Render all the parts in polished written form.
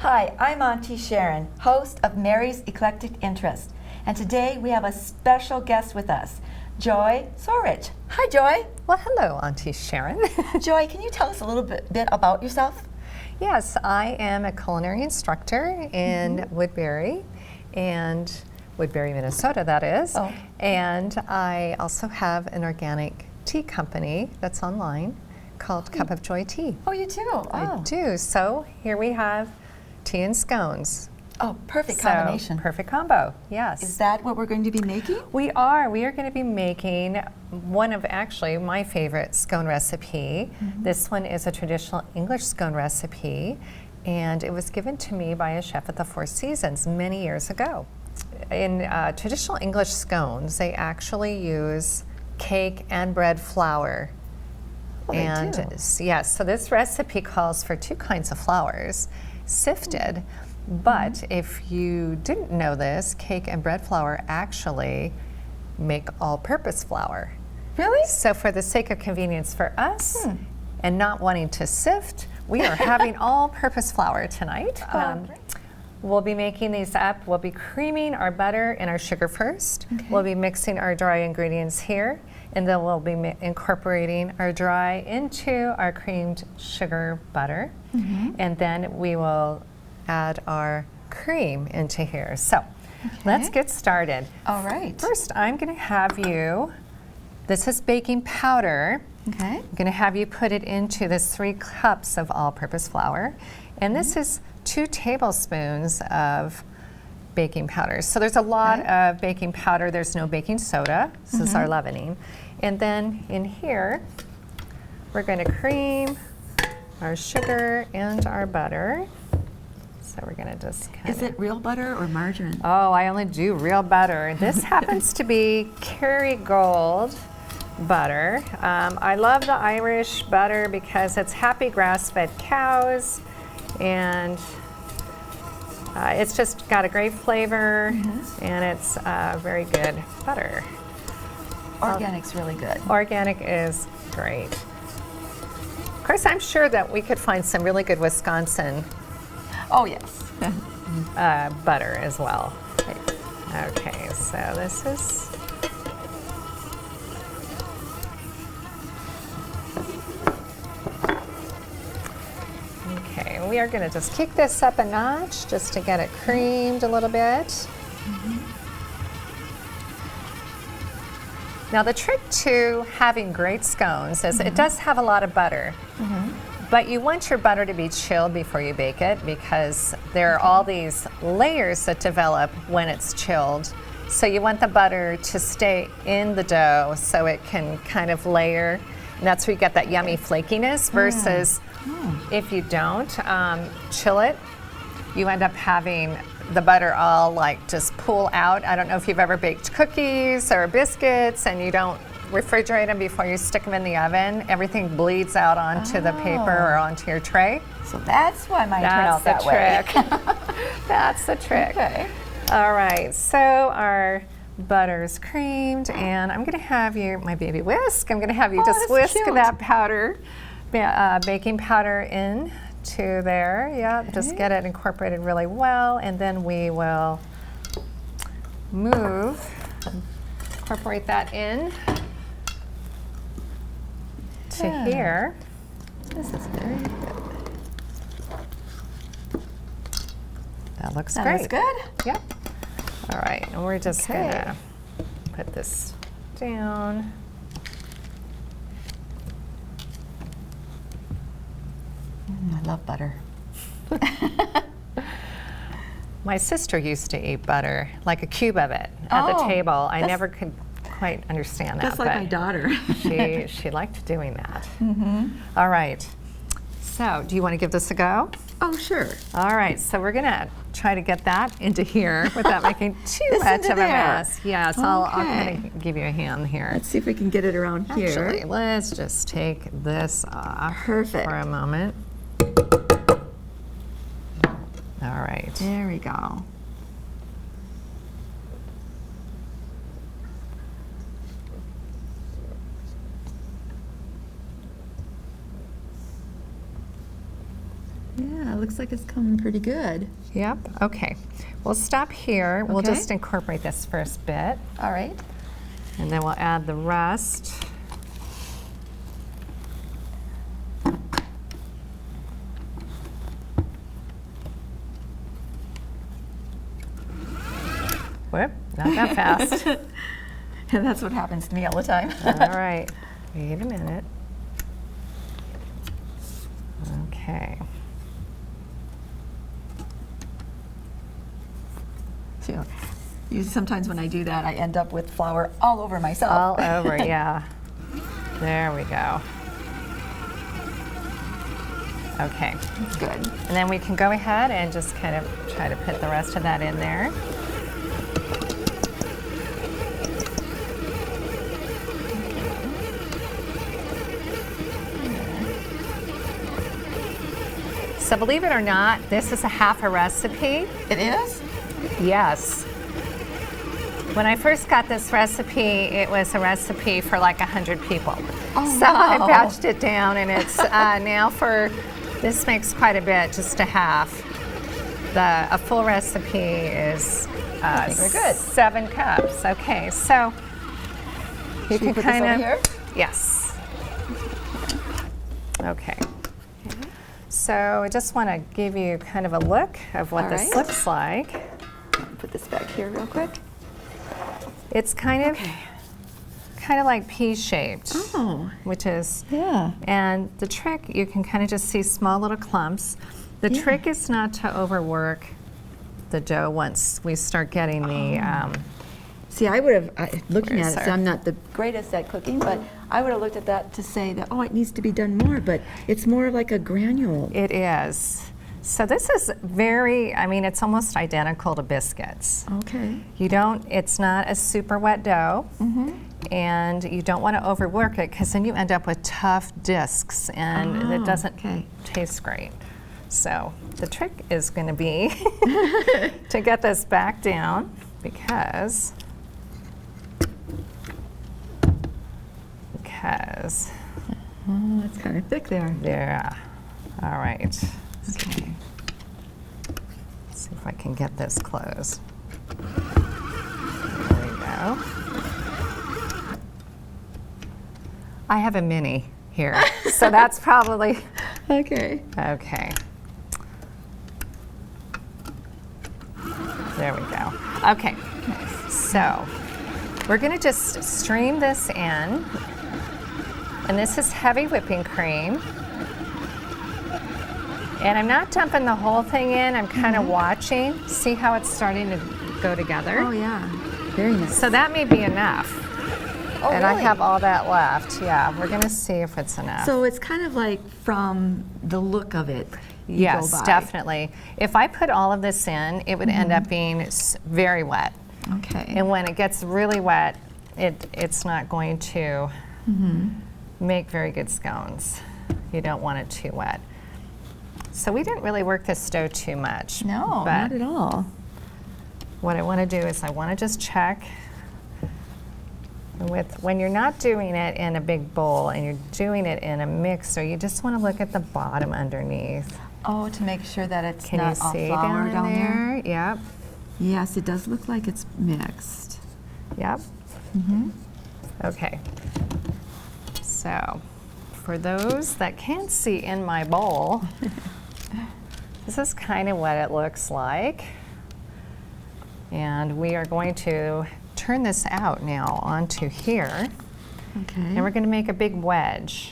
Hi, I'm Auntie Sharon, host of Mary's Eclectic Interest, and today we have a special guest with us, Joy Sorich. Hi, Joy. Well, hello, Auntie Sharon. Joy, can you tell us a little bit about yourself? Yes, I am a culinary instructor in Woodbury, Minnesota, that is. Oh. And I also have an organic tea company that's online called Cup of Joy Tea. Oh, you do? Oh. I do. So here we have tea and scones. Oh, perfect combination. Perfect combo, yes. Is that what we're going to be making? We are going to be making one of actually my favorite scone recipe. This one is a traditional English scone recipe, and it was given to me by a chef at the Four Seasons many years ago. In traditional English scones, they actually use cake and bread flour. Oh, And they do. yes, so this recipe calls for two kinds of flours, sifted. But if you didn't know this, cake and bread flour actually make all-purpose flour. Really? So for the sake of convenience for us and not wanting to sift, we are having all-purpose flour tonight. Great. We'll be making these up. We'll be creaming our butter and our sugar first. Okay. We'll be mixing our dry ingredients here, and then we'll be incorporating our dry into our creamed sugar butter. And then we will add our cream into here. So let's get started. All right. First, I'm going to have you, this is baking powder. Okay. I'm going to have you put it into this 3 cups of all-purpose flour. And this is 2 tablespoons of baking powder. So there's a lot of baking powder. There's no baking soda. This is our leavening. And then in here, we're going to cream our sugar and our butter. So we're going to just kind Is it real butter or margarine? Oh, I only do real butter. This happens to be Kerrygold butter. I love the Irish butter because it's happy grass-fed cows, and it's just got a great flavor, and it's very good butter. Organic's really good. Organic is great. Of course, I'm sure that we could find some really good Wisconsin Oh, yes. butter as well. Okay, so this is okay. We are going to just kick this up a notch just to get it creamed a little bit. Now the trick to having great scones is it does have a lot of butter. But you want your butter to be chilled before you bake it because there are all these layers that develop when it's chilled. So you want the butter to stay in the dough so it can kind of layer. And that's where you get that yummy flakiness versus if you don't chill it, you end up having the butter all like just pool out. I don't know if you've ever baked cookies or biscuits and you don't refrigerate them before you stick them in the oven. Everything bleeds out onto the paper or onto your tray. So that's why mine turned out that way. That's the trick. Okay. All right, so our butter's creamed, and I'm going to have you, my baby whisk, I'm going to have you just that's whisk cute. that powder, baking powder in to there. Yeah, just get it incorporated really well, and then we will incorporate that in to here. This is very good. That looks That great. looks good. Yep. All right, and we're just gonna put this down. I love butter. My sister used to eat butter, like a cube of it, at the table. I never could quite understand that. That's like my daughter. she liked doing that. All right. So, do you want to give this a go? Oh, sure. All right. So we're gonna try to get that into here without making too This much into of a there. mess. Yes. I'm Okay. gonna give you a hand here. Let's see if we can get it around here. Actually, let's just take this off Perfect. for a moment. All right. There we go. looks like it's coming pretty good. Yep, okay. We'll stop here. We'll Okay. just incorporate this first bit, All right. and then we'll add the rest. Whoop, not that fast. And that's what happens to me all the time. All right, wait a minute. Okay. So, sometimes when I do that, I end up with flour all over myself. All over, yeah. There we go. Okay. That's good. And then we can go ahead and just kind of try to put the rest of that in there. So believe it or not, this is a half a recipe. It is? Yes. When I first got this recipe, it was a recipe for like 100 people. Oh, so I wow. batched it down, and it's now for, this makes quite a bit, just a half. A full recipe is I think we're good. 7 cups. Okay, so you Should we can put kind this of, over here? yes. Okay. So I just want to give you kind of a look of what All this right. looks like. Put this back here real quick. It's kind of like pea-shaped, Oh, which is, yeah. and the trick, you can kind of just see small little clumps. The Yeah. trick is not to overwork the dough once we start getting the, See, I would have, looking Where's at it, our- so I'm not the greatest at cooking, but I would have looked at that to say that, oh, it needs to be done more, but it's more like a granule. it is. So this is very, I mean, it's almost identical to biscuits. Okay. You don't, it's not a super wet dough, and you don't want to overwork it because then you end up with tough discs and it Oh, doesn't okay. taste great. So the trick is going to be to get this back down because Oh, it's kind of thick there. yeah. All right. Okay. Let's see if I can get this closed. There we go. I have a mini here, so that's probably Okay. okay. There we go. Okay, so we're going to just stream this in, and this is heavy whipping cream. And I'm not dumping the whole thing in, I'm kind of watching, see how it's starting to go together. Oh, yeah. Very nice. So that may be enough. Oh, And I really? have all that left. Yeah, we're going to see if it's enough. So it's kind of like from the look of it. you go Yes, by. definitely. If I put all of this in, it would end up being very wet. Okay. And when it gets really wet, it's not going to make very good scones. You don't want it too wet. So we didn't really work this dough too much. No, but not at all. what I want to do is I want to just check when you're not doing it in a big bowl and you're doing it in a mixer, you just want to look at the bottom underneath. Oh, to make sure that it's Can not you all see flour down in there? there? Yep. Yes, it does look like it's mixed. Yep. Okay. So, for those that can't see in my bowl, this is kind of what it looks like. And we are going to turn this out now onto here. Okay. And we're going to make a big wedge.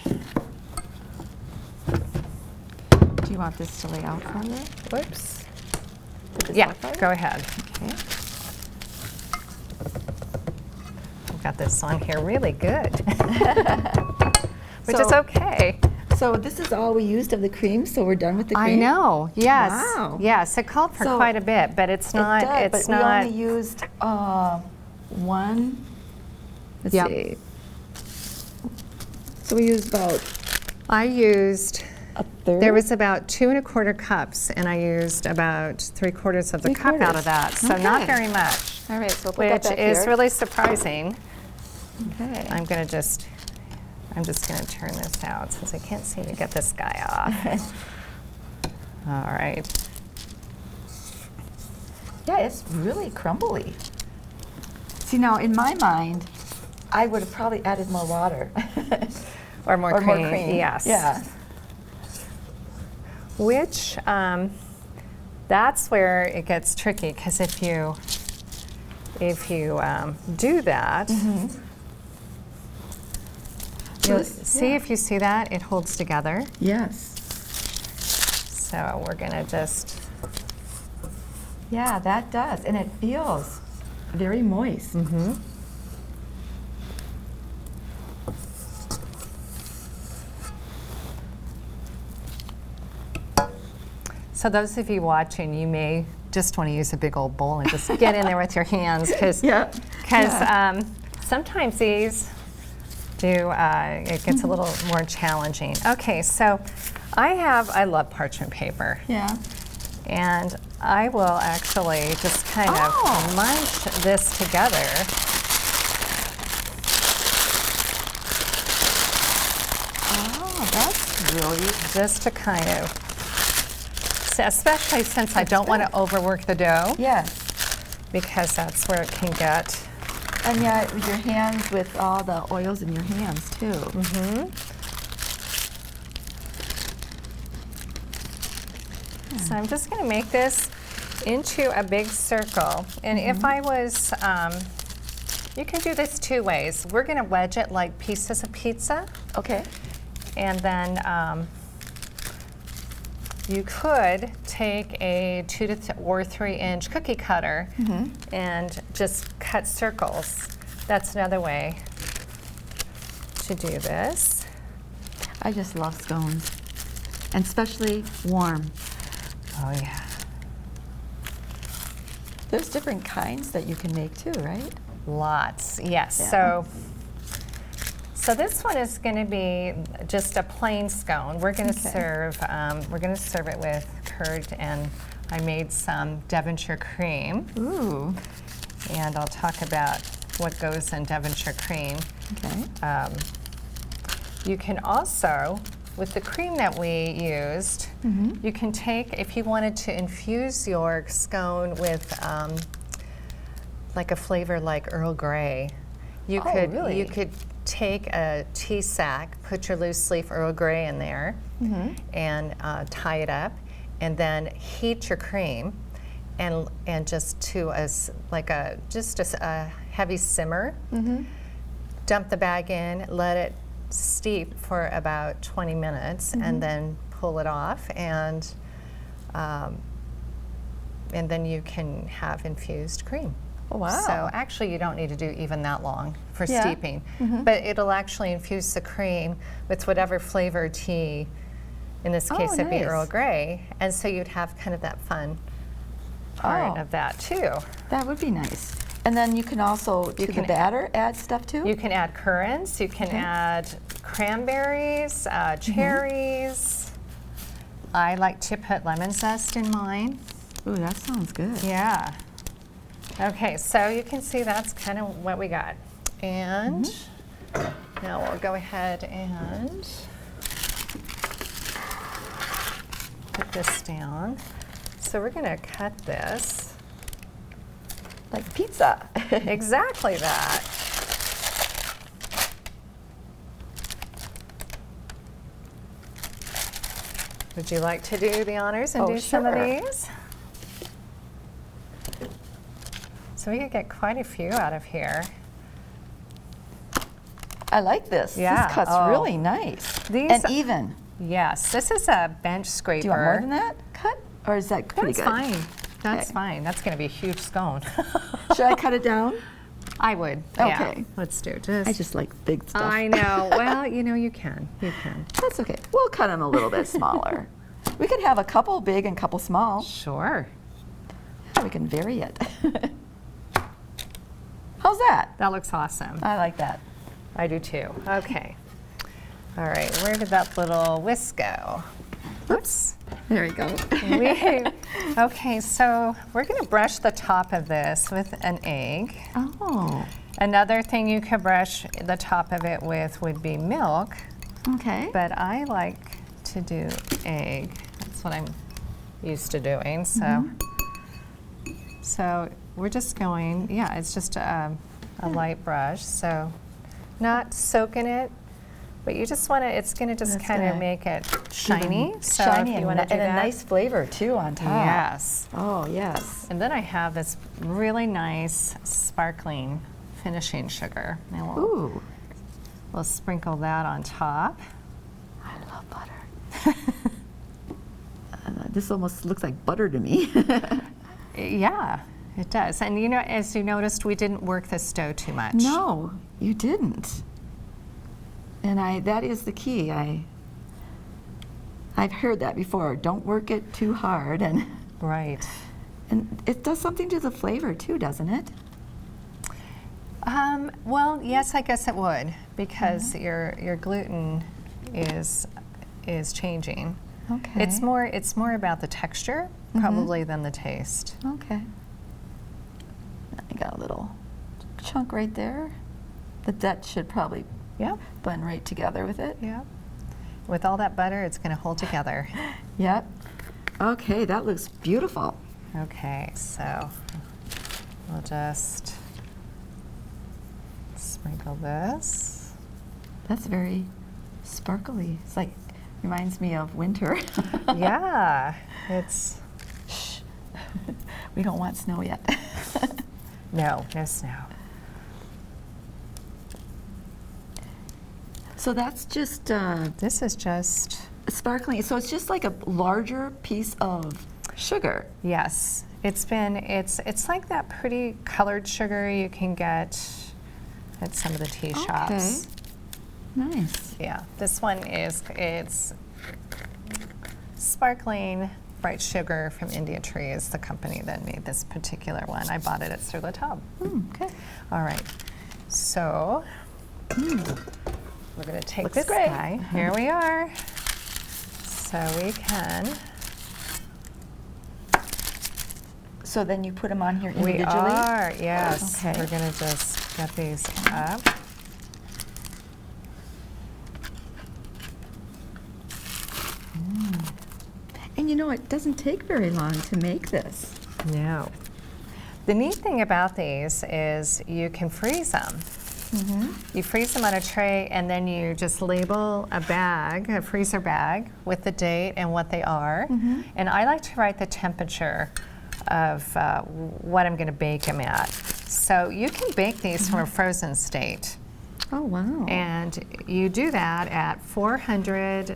Do you want this to lay out further? Whoops. Put this Yeah, out further? go ahead. Okay. I've got this on here really good, which is So- okay. So this is all we used of the cream, so we're done with the cream? I know. Yes. Wow. Yes. It called for So quite a bit, but it's not. It does, it's but not. we only used one. Let's Yep. see. So we used about I used. a third. There was about 2 1/4 cups, and I used about 3/4 of the cup out of 3/4. that. So not Okay. very much, All right, so we'll put that which back is here. really surprising. Okay. I'm just gonna turn this out since I can't seem to get this guy off. All right. Yeah, it's really crumbly. See, now in my mind, I would have probably added more water. Or more Or cream. more cream. Yes. Yeah. Which, that's where it gets tricky, because if you do that, you'll see, Yeah. if you see that, it holds together. Yes. So we're gonna just, Yeah, that does, and it feels very moist. so those of you watching, you may just want to use a big old bowl and just get in there with your hands, because Yeah. sometimes these do, it gets a little more challenging. Okay, so I love parchment paper. Yeah. And I will actually just kind of munch this together. Oh, that's really Just to kind of, especially since I don't want to overwork the dough, yes. because that's where it can get. And yet with your hands, with all the oils in your hands too. So I'm just going to make this into a big circle. And if I was, you can do this two ways. We're going to wedge it like pieces of pizza. Okay. And then you could take a 2 or 3 inch cookie cutter and just cut circles. That's another way to do this. I just love scones, and especially warm. Oh yeah. There's different kinds that you can make too, right? Lots, yes. Yeah. So this one is going to be just a plain scone. We're going to serve. We're going to serve it with curd, and I made some Devonshire cream. Ooh. And I'll talk about what goes in Devonshire cream. Okay. You can also, with the cream that we used, you can take, if you wanted to infuse your scone with like a flavor like Earl Grey, you could really? you could take a tea sack, put your loose leaf Earl Grey in there, and tie it up, and then heat your cream, and just to a heavy simmer. Dump the bag in, let it steep for about 20 minutes, and then pull it off, and then you can have infused cream. Oh, wow. So actually you don't need to do even that long for Yeah. steeping, but it'll actually infuse the cream with whatever flavor tea, in this case it'd be nice. Earl Grey, and so you'd have kind of that fun part of that too. That would be nice. And then you can also, to the batter, add stuff too? You can add currants, you can add cranberries, cherries. I like to put lemon zest in mine. Ooh, that sounds good. Yeah. Okay, so you can see that's kind of what we got. And now we'll go ahead and put this down. So we're going to cut this. Like pizza. Exactly that. Would you like to do the honors and do some of sure. these? So we could get quite a few out of here. I like this. Yeah. This cuts really nice. These- and even. Yes, this is a bench scraper. Do you want more than that cut? Or is that pretty That's good? fine. That's Okay. fine. That's going to be a huge scone. Should I cut it down? I would. Yeah. Okay. Let's do it. I just like big stuff. I know. Well, you can. You can. That's okay. We'll cut them a little bit smaller. We could have a couple big and couple small. Sure. We can vary it. How's that? That looks awesome. I like that. I do too. Okay. All right. Where did that little whisk go? Oops. There we go. Okay, so we're going to brush the top of this with an egg. Oh, Another thing you could brush the top of it with would be milk, okay. but I like to do egg. That's what I'm used to doing. So we're just going, yeah, it's just a light brush. So not soaking it, but you just want to, it's going to just That's kind of gonna make it shiny. So shiny if you and, want to do and a that. nice flavor too on top. Yes. Oh, yes. And then I have this really nice sparkling finishing sugar. And Ooh, we'll sprinkle that on top. I love butter. This almost looks like butter to me. Yeah, it does. And you know, as you noticed, we didn't work the dough too much. No, you didn't. And that is the key. I've heard that before. Don't work it too hard, and Right. it does something to the flavor too, doesn't it? Well, yes, I guess it would, because your gluten is changing. Okay. It's more about the texture probably than the taste. Okay. I got a little chunk right there, but that should probably Yeah. blend right together with it. Yeah. With all that butter, it's going to hold together. Yep. Okay, that looks beautiful. Okay, so we'll just sprinkle this. That's very sparkly. It's like, reminds me of winter. Yeah, it's Shh. We don't want snow yet. no snow. So that's just This is just, sparkling. So it's just like a larger piece of sugar. yes, it's like that pretty colored sugar you can get at some of the tea shops. Nice. Yeah, this one it's sparkling bright sugar from India Tree is the company that made this particular one. I bought it at Sur La Table. Okay. All right, so we're going to take Looks this great. guy. Here we are. So we can. So then you put them on here We individually? are, yes. Okay. We're going to just get these up. And you know, it doesn't take very long to make this. No. The neat thing about these is you can freeze them. You freeze them on a tray, and then you just label a bag, a freezer bag, with the date and what they are. And I like to write the temperature of what I'm going to bake them at. So you can bake these from a frozen state. Oh, wow. And you do that at 400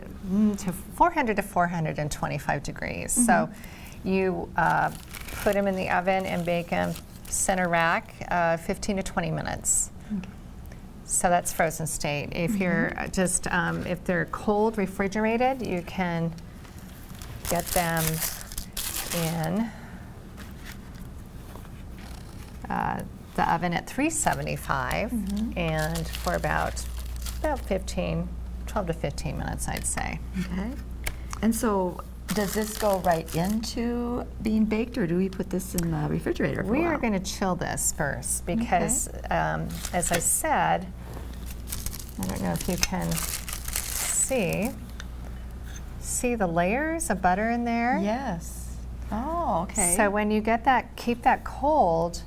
to 425 degrees. So you put them in the oven and bake them center rack 15 to 20 minutes. So that's frozen state. If you're just, if they're cold refrigerated, you can get them in the oven at 375 and for about 15, 12 to 15 minutes, I'd say. Okay. And so does this go right into being baked, or do we put this in the refrigerator for a We while? are going to chill this first because, as I said, I don't know if you can see the layers of butter in there. Yes. Oh, okay. So when you get that, keep that cold,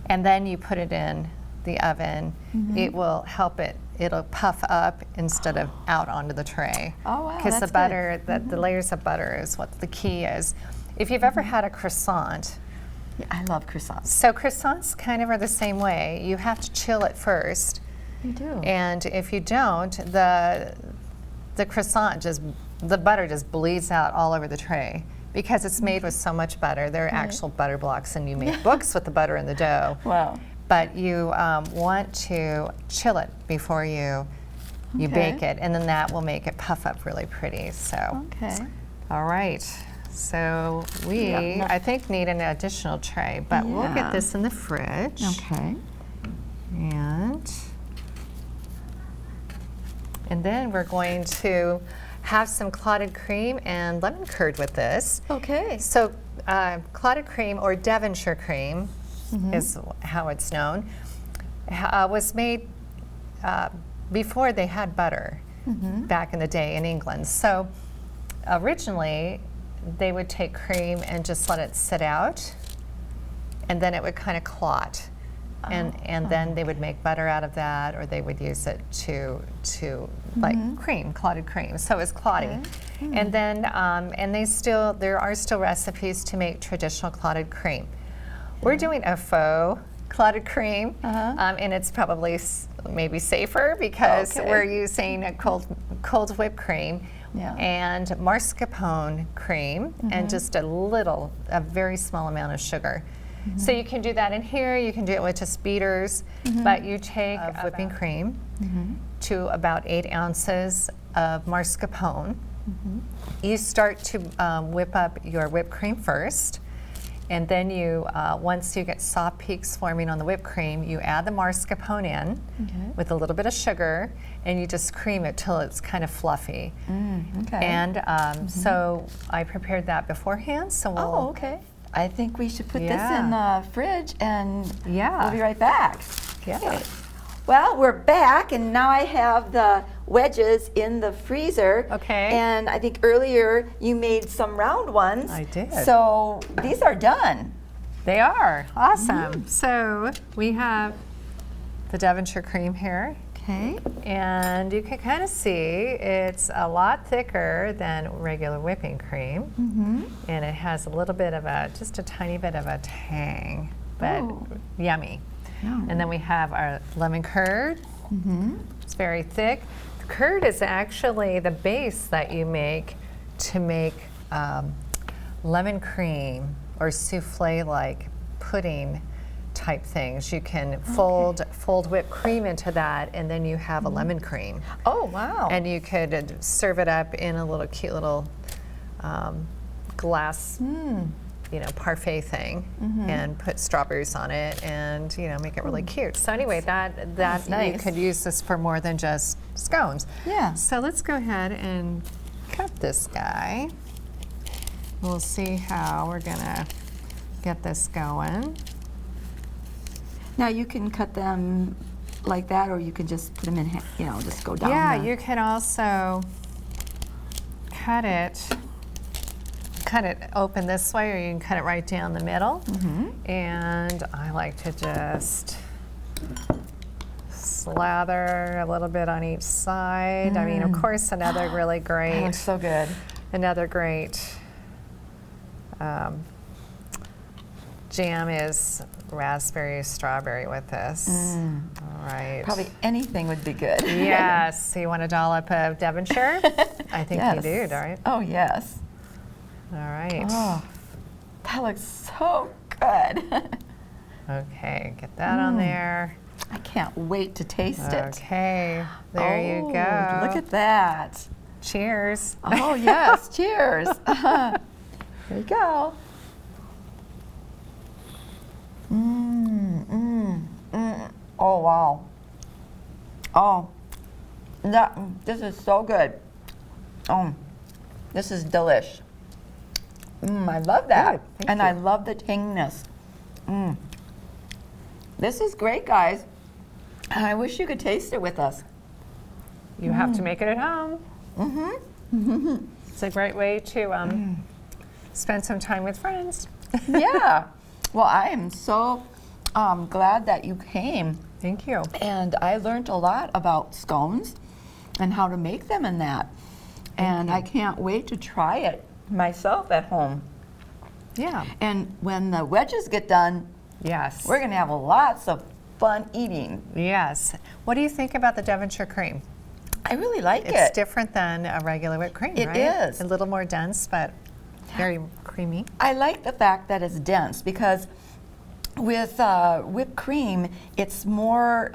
and then you put it in the oven, it will help it. It'll puff up instead of out onto the tray. Oh, wow, Because the that's butter, good. the layers of butter is what the key is. If you've ever had a croissant, Yeah, I love croissants. so croissants kind of are the same way. You have to chill it first. You do. And if you don't, the croissant the butter just bleeds out all over the tray because it's made with so much butter. There are actual butter blocks, and you make books with the butter in the dough. Wow. But you want to chill it before you Okay. bake it, and then that will make it puff up really pretty. So, Okay. all right. So we, Yeah, no- I think, need an additional tray, but we'll Yeah. get this in the fridge. Okay. And then we're going to have some clotted cream and lemon curd with this. Okay. So clotted cream, or Devonshire cream is how it's known, was made before they had butter back in the day in England. So originally they would take cream and just let it sit out, and then it would kind of clot. And then they would make butter out of that, or they would use it to like cream, clotted cream. So it was clotty. And then and there are still recipes to make traditional clotted cream. We're doing a faux clotted cream, and it's probably maybe safer because we're using a cold whipped cream. And mascarpone cream and just a very small amount of sugar. So you can do that in here, you can do it with just beaters, but you take whipping cream to about 8 ounces of mascarpone. You start to whip up your whipped cream first, and then you, once you get soft peaks forming on the whipped cream, you add the mascarpone in with a little bit of sugar, and you just cream it till it's kind of fluffy. And so I prepared that beforehand, so we'll... okay. I think we should put this in the fridge, and we'll be right back. Okay. Well, we're back, and now I have the wedges in the freezer. Okay. And I think earlier you made some round ones. I did. So these are done. They are. Awesome. So we have the Devonshire cream here. Okay. And you can kind of see it's a lot thicker than regular whipping cream. And it has a little bit of just a tiny bit of a tang, but yummy. And then we have our lemon curd. It's very thick. The curd is actually the base that you make to make lemon cream or souffle-like pudding type things. You can fold whipped cream into that, and then you have a lemon cream. Oh, wow. And you could serve it up in a little cute little glass, parfait thing, and put strawberries on it, and make it really cute. So anyway, that nice. You could use this for more than just scones. Yeah. So let's go ahead and cut this guy. We'll see how we're gonna get this going. Now you can cut them like that, or you can just put them in, just go down. Yeah, you can also cut it open this way, or you can cut it right down the middle. And I like to just slather a little bit on each side. I mean, of course, another really great. That looks so good. Another great jam is raspberry strawberry with this. All right. Probably anything would be good. Yes. So you want a dollop of Devonshire? I think you do, right? Oh, yes. All right. Oh, that looks so good. Okay, get that on there. I can't wait to taste it. Okay, there you go. Look at that. Cheers. Oh, yes. Cheers. Here you go. Oh, wow. Oh, this is so good. This is delish. I love that. Thank you. I love the tanginess. This is great, guys. I wish you could taste it with us. You have to make it at home. It's a great way to spend some time with friends. Yeah. Well, I am so glad that you came. Thank you. And I learned a lot about scones and how to make them in that. And I can't wait to try it myself at home. Yeah. And when the wedges get done, Yes. we're going to have lots of fun eating. Yes. What do you think about the Devonshire cream? I really like It's it. different than a regular whipped cream, It right? is. A little more dense, but very creamy. I like the fact that it's dense because with whipped cream, it's more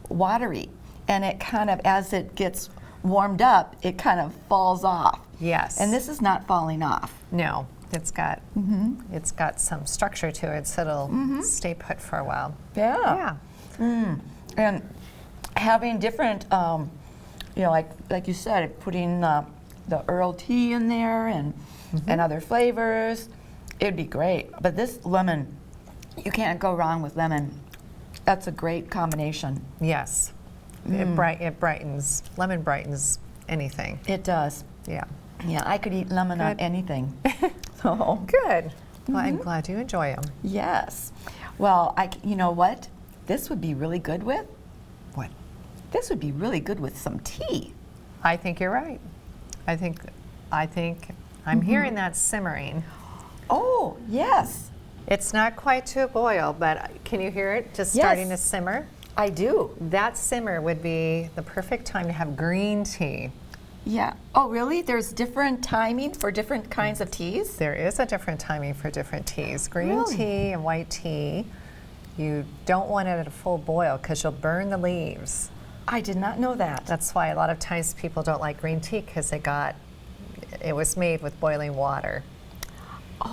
watery. And it kind of, as it gets warmed up, it kind of falls off. Yes. And this is not falling off. No, it's got some structure to it, so it'll stay put for a while. Yeah. And having different, like you said, putting the Earl tea in there and other flavors, it'd be great. But this lemon, you can't go wrong with lemon. That's a great combination. Yes. It brightens, lemon brightens anything. It does. Yeah. Yeah, I could eat lemon on Good. anything. So, Good. Well, I'm glad you enjoy them. yes. Well, you know what? This would be really good with? What? This would be really good with some tea. I think you're right. I think I'm hearing that simmering. Oh, yes. It's not quite to a boil, but can you hear it just starting to simmer? I do. That simmer would be the perfect time to have green tea. Yeah. Oh, really? There's different timing for different kinds of teas? There is a different timing for different teas. Green Really? tea and white tea, you don't want it at a full boil because you'll burn the leaves. I did not know that. That's why a lot of times people don't like green tea because it was made with boiling water.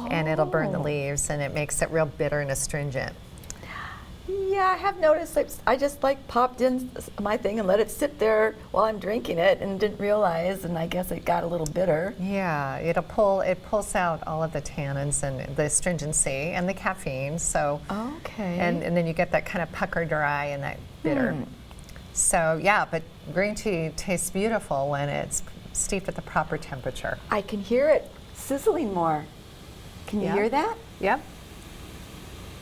And it'll burn the leaves and it makes it real bitter and astringent. Yeah, I have noticed. I just popped in my thing and let it sit there while I'm drinking it, and didn't realize. And I guess it got a little bitter. Yeah, it pulls out all of the tannins and the astringency and the caffeine. So Okay. and then you get that kind of pucker dry and that bitter. So yeah, but green tea tastes beautiful when it's steeped at the proper temperature. I can hear it sizzling more. Can you Yeah. hear that? Yep,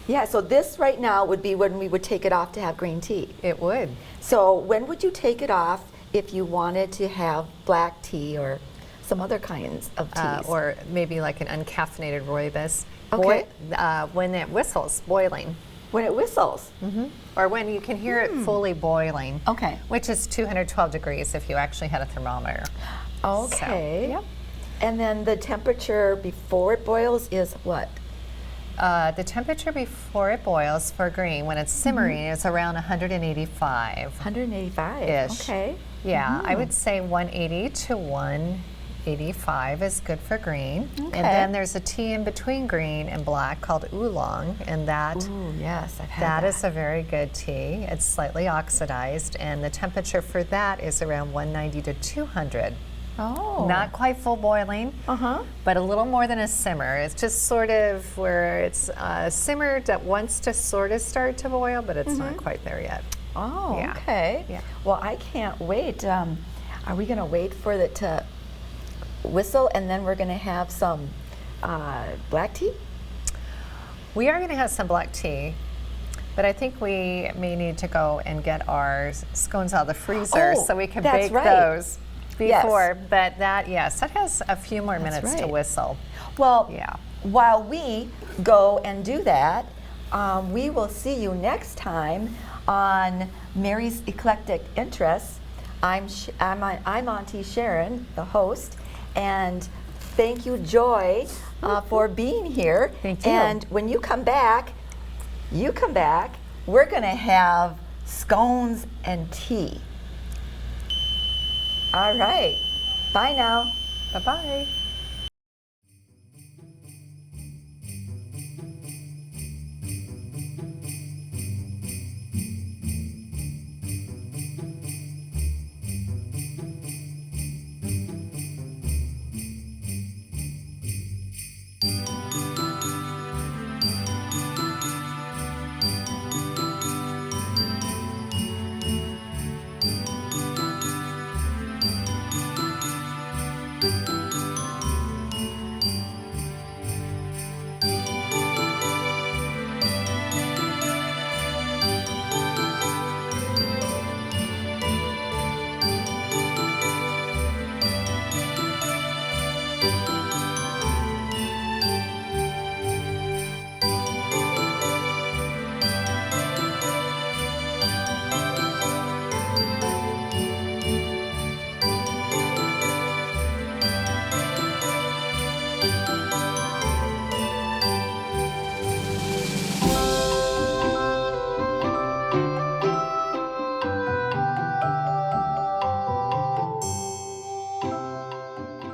Yeah. So this right now would be when we would take it off to have green tea. it would. So when would you take it off if you wanted to have black tea or some other kinds of teas? Or maybe like an uncaffeinated rooibos. Okay. When it whistles, boiling. When it whistles. Or when you can hear it fully boiling. Okay. Which is 212 degrees if you actually had a thermometer. Okay. So, yep. And then the temperature before it boils is what? The temperature before it boils for green, when it's simmering, is around 185. 185. Ish. Okay. Yeah, I would say 180 to 185 is good for green. Okay. And then there's a tea in between green and black called oolong, and that Ooh, yes, I've had that is a very good tea. It's slightly oxidized, and the temperature for that is around 190 to 200. Oh. Not quite full boiling, but a little more than a simmer. It's just sort of where it's simmered that wants to sort of start to boil, but it's not quite there yet. Oh, Yeah. okay. Yeah. Well, I can't wait. Are we going to wait for it to whistle and then we're going to have some black tea? We are going to have some black tea, but I think we may need to go and get our scones out of the freezer Oh, so we can that's bake right. those Yes. before. But that has a few more minutes to right. whistle. Well, Yeah. while we go and do that, we will see you next time on Mary's Eclectic Interests. I'm Auntie Sharon, the host, and thank you, Joy, for being here. Thank you. And when you come back, we're going to have scones and tea. All right. Bye now. Bye-bye.